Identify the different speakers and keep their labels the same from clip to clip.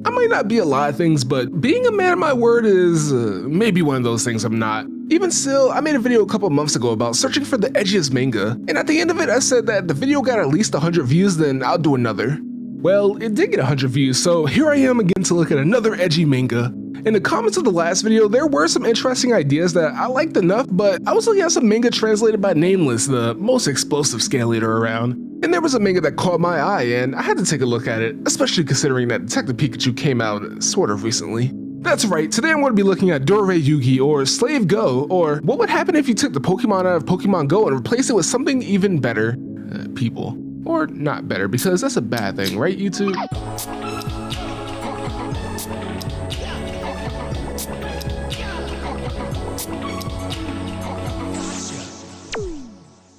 Speaker 1: I might not be a lot of things, but being a man of my word is maybe one of those things I'm not. Even still, I made a video a couple months ago about searching for the edgiest manga, and at the end of it I said that if the video got at least 100 views, then I'll do another. Well, it did get 100 views, so here I am again to look at another edgy manga. In the comments of the last video, there were some interesting ideas that I liked enough, but I was looking at some manga translated by Nameless, the most explosive scale leader around. And there was a manga that caught my eye, and I had to take a look at it, especially considering that Detective Pikachu came out sort of recently. That's right, today I'm going to be looking at Dorei Yuugi, or Slave Go, or what would happen if you took the Pokemon out of Pokemon Go and replaced it with something even better? People. Or not better, because that's a bad thing, right, YouTube?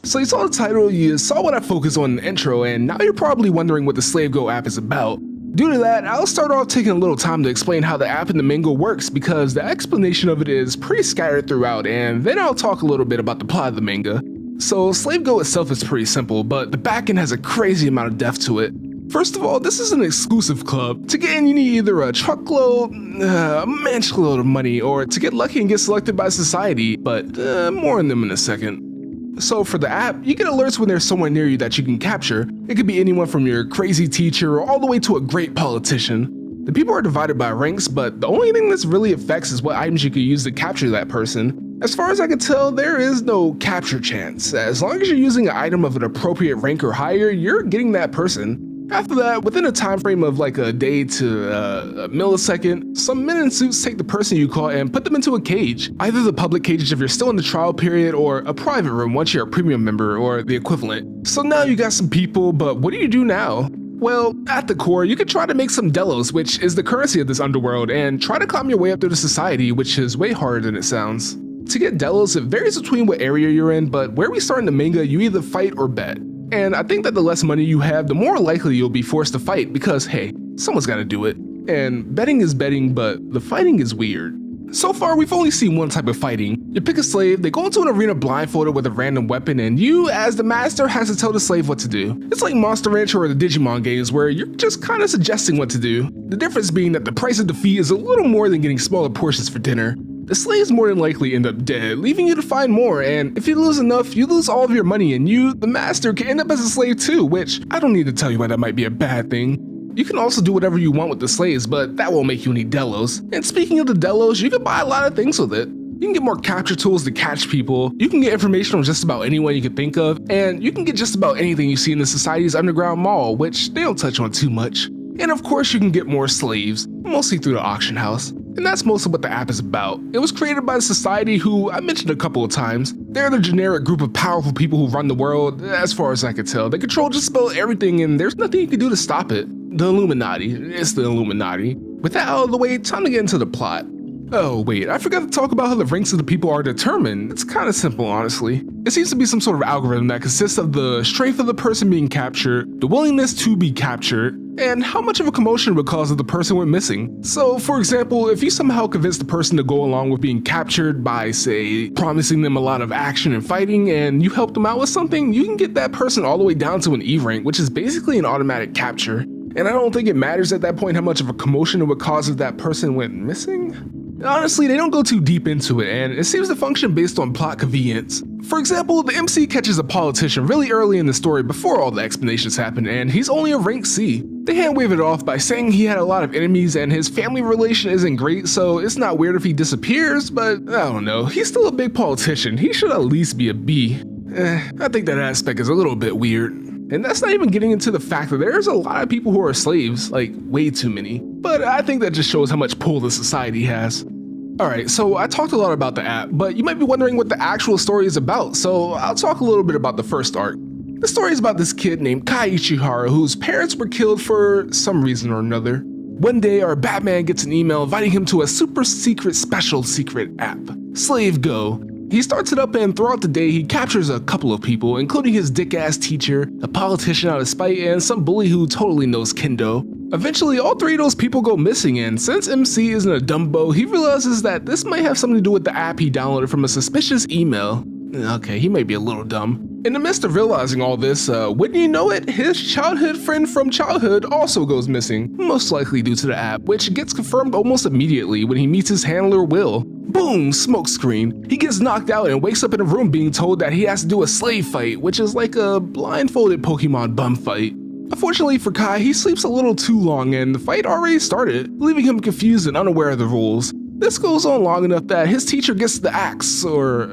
Speaker 1: So you saw the title, you saw what I focused on in the intro, and now you're probably wondering what the Slave Go app is about. Due to that, I'll start off taking a little time to explain how the app in the manga works, because the explanation of it is pretty scattered throughout, and then I'll talk a little bit about the plot of the manga. So Slave Go itself is pretty simple, but the backend has a crazy amount of depth to it. First of all, this is an exclusive club. To get in, you need either a truckload, a manchload of money, or to get lucky and get selected by society, but more on them in a second. So for the app, you get alerts when there's someone near you that you can capture. It could be anyone from your crazy teacher all the way to a great politician. The people are divided by ranks, but the only thing this really affects is what items you can use to capture that person. As far as I can tell, there is no capture chance. As long as you're using an item of an appropriate rank or higher, you're getting that person. After that, within a time frame of like a day to a millisecond, some men in suits take the person you caught and put them into a cage. Either the public cage if you're still in the trial period, or a private room once you're a premium member or the equivalent. So now you got some people, but what do you do now? Well, at the core, you could try to make some Delos, which is the currency of this underworld, and try to climb your way up through the society, which is way harder than it sounds. To get Delos, it varies between what area you're in, but where we start in the manga, you either fight or bet. And I think that the less money you have, the more likely you'll be forced to fight because, hey, someone's gotta do it. And betting is betting, but the fighting is weird. So far, we've only seen one type of fighting. You pick a slave, they go into an arena blindfolded with a random weapon, and you, as the master, has to tell the slave what to do. It's like Monster Rancher or the Digimon games where you're just kinda suggesting what to do. The difference being that the price of defeat is a little more than getting smaller portions for dinner. The slaves more than likely end up dead, leaving you to find more, and if you lose enough, you lose all of your money, and you, the master, can end up as a slave too, which I don't need to tell you why that might be a bad thing. You can also do whatever you want with the slaves, but that won't make you any Delos. And speaking of the Delos, you can buy a lot of things with it. You can get more capture tools to catch people, you can get information on just about anyone you can think of, and you can get just about anything you see in the society's underground mall, which they don't touch on too much. And of course you can get more slaves, mostly through the auction house. And that's mostly what the app is about. It was created by the society who I mentioned a couple of times. They're the generic group of powerful people who run the world, as far as I could tell. They control just about everything and there's nothing you can do to stop it. The Illuminati. It's the Illuminati. With that out of the way, time to get into the plot. Oh wait, I forgot to talk about how the ranks of the people are determined. It's kind of simple, honestly. It seems to be some sort of algorithm that consists of the strength of the person being captured, the willingness to be captured, and how much of a commotion it would cause if the person went missing. So for example, if you somehow convince the person to go along with being captured by, say, promising them a lot of action and fighting, and you help them out with something, you can get that person all the way down to an E rank, which is basically an automatic capture. And I don't think it matters at that point how much of a commotion it would cause if that person went missing. Honestly, they don't go too deep into it, and it seems to function based on plot convenience. For example, the MC catches a politician really early in the story before all the explanations happen, and he's only a rank C. They hand wave it off by saying he had a lot of enemies and his family relation isn't great, so it's not weird if he disappears, but I don't know, he's still a big politician, he should at least be a B. I think that aspect is a little bit weird. And that's not even getting into the fact that there's a lot of people who are slaves, like way too many. But I think that just shows how much pull the society has. Alright, so I talked a lot about the app, but you might be wondering what the actual story is about, so I'll talk a little bit about the first arc. The story is about this kid named Kai Ichihara whose parents were killed for some reason or another. One day, our Batman gets an email inviting him to a super secret special secret app, Slave Go. He starts it up and throughout the day he captures a couple of people, including his dick-ass teacher, a politician out of spite, and some bully who totally knows kendo. Eventually, all three of those people go missing, and since MC isn't a Dumbo, he realizes that this might have something to do with the app he downloaded from a suspicious email. Okay, he may be a little dumb. In the midst of realizing all this, wouldn't you know it, his childhood friend from childhood also goes missing, most likely due to the app, which gets confirmed almost immediately when he meets his handler Will. Boom, smokescreen. He gets knocked out and wakes up in a room being told that he has to do a slave fight, which is like a blindfolded Pokemon bum fight. Unfortunately for Kai, he sleeps a little too long and the fight already started, leaving him confused and unaware of the rules. This goes on long enough that his teacher gets the axe, or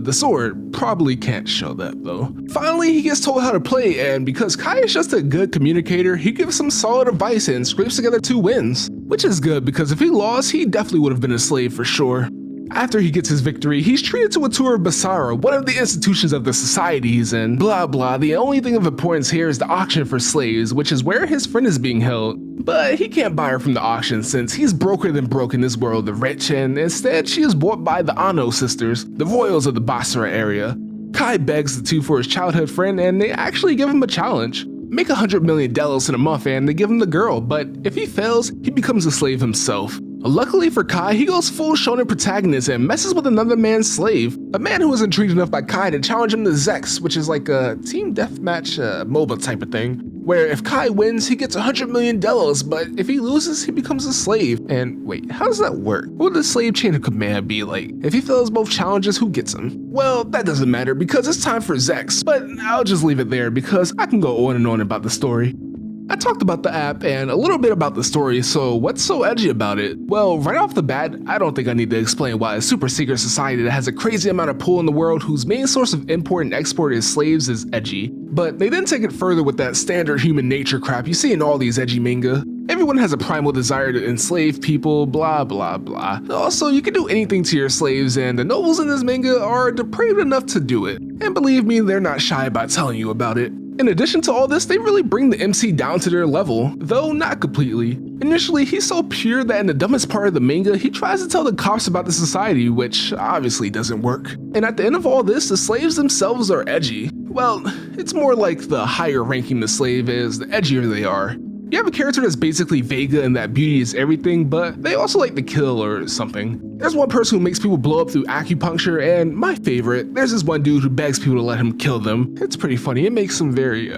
Speaker 1: the sword. Probably can't show that though. Finally, he gets told how to play, and because Kai is just a good communicator, he gives some solid advice and scrapes together 2 wins. Which is good, because if he lost, he definitely would have been a slave for sure. After he gets his victory, he's treated to a tour of Basara, one of the institutions of the societies, and blah blah. The only thing of importance here is the auction for slaves, which is where his friend is being held. But he can't buy her from the auction since he's broker than broke in this world of rich, and instead she is bought by the Ano sisters, the royals of the Basara area. Kai begs the 2 for his childhood friend, and they actually give him a challenge. Make $100 million in a month and they give him the girl, but if he fails, he becomes a slave himself. Luckily for Kai, he goes full shonen protagonist and messes with another man's slave, a man who was intrigued enough by Kai to challenge him to Zex, which is like a team deathmatch MOBA type of thing, where if Kai wins, he gets $100 million, but if he loses, he becomes a slave. And wait, how does that work? What would the slave chain of command be like? If he fails both challenges, who gets him? Well, that doesn't matter because it's time for Zex, but I'll just leave it there because I can go on and on about the story. I talked about the app and a little bit about the story, so what's so edgy about it? Well, right off the bat, I don't think I need to explain why a super secret society that has a crazy amount of pull in the world whose main source of import and export is slaves is edgy. But they then take it further with that standard human nature crap you see in all these edgy manga. Everyone has a primal desire to enslave people, blah blah blah. Also, you can do anything to your slaves, and the nobles in this manga are depraved enough to do it. And believe me, they're not shy about telling you about it. In addition to all this, they really bring the MC down to their level, though not completely. Initially, he's so pure that in the dumbest part of the manga, he tries to tell the cops about the society, which obviously doesn't work. And at the end of all this, the slaves themselves are edgy. Well, it's more like the higher ranking the slave is, the edgier they are. You have a character that's basically Vega and that beauty is everything, but they also like to kill or something. There's one person who makes people blow up through acupuncture, and my favorite, there's this one dude who begs people to let him kill them. It's pretty funny, it makes him very,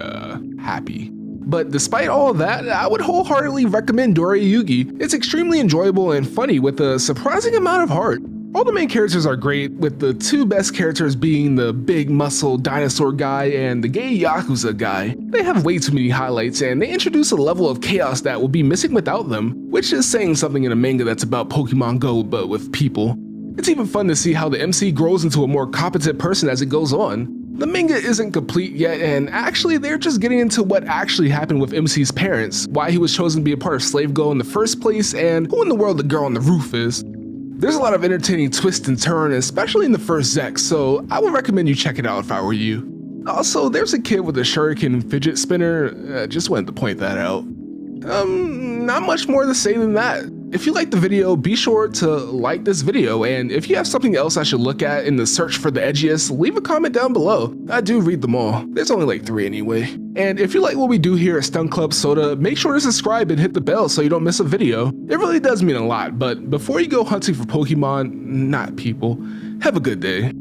Speaker 1: happy. But despite all of that, I would wholeheartedly recommend Dorei Yuugi. It's extremely enjoyable and funny with a surprising amount of heart. All the main characters are great, with the 2 best characters being the big muscle dinosaur guy and the gay Yakuza guy. They have way too many highlights and they introduce a level of chaos that will be missing without them, which is saying something in a manga that's about Pokemon Go but with people. It's even fun to see how the MC grows into a more competent person as it goes on. The manga isn't complete yet, and actually they're just getting into what actually happened with MC's parents, why he was chosen to be a part of Slave Go in the first place, and who in the world the girl on the roof is. There's a lot of entertaining twists and turns, especially in the first Zex, so I would recommend you check it out if I were you. Also, there's a kid with a shuriken fidget spinner, just wanted to point that out. Not much more to say than that. If you liked the video, be sure to like this video, and if you have something else I should look at in the search for the edgiest, leave a comment down below. I do read them all. There's only like 3 anyway. And if you like what we do here at Stunt Club Soda, make sure to subscribe and hit the bell so you don't miss a video. It really does mean a lot, but before you go hunting for Pokemon, not people, have a good day.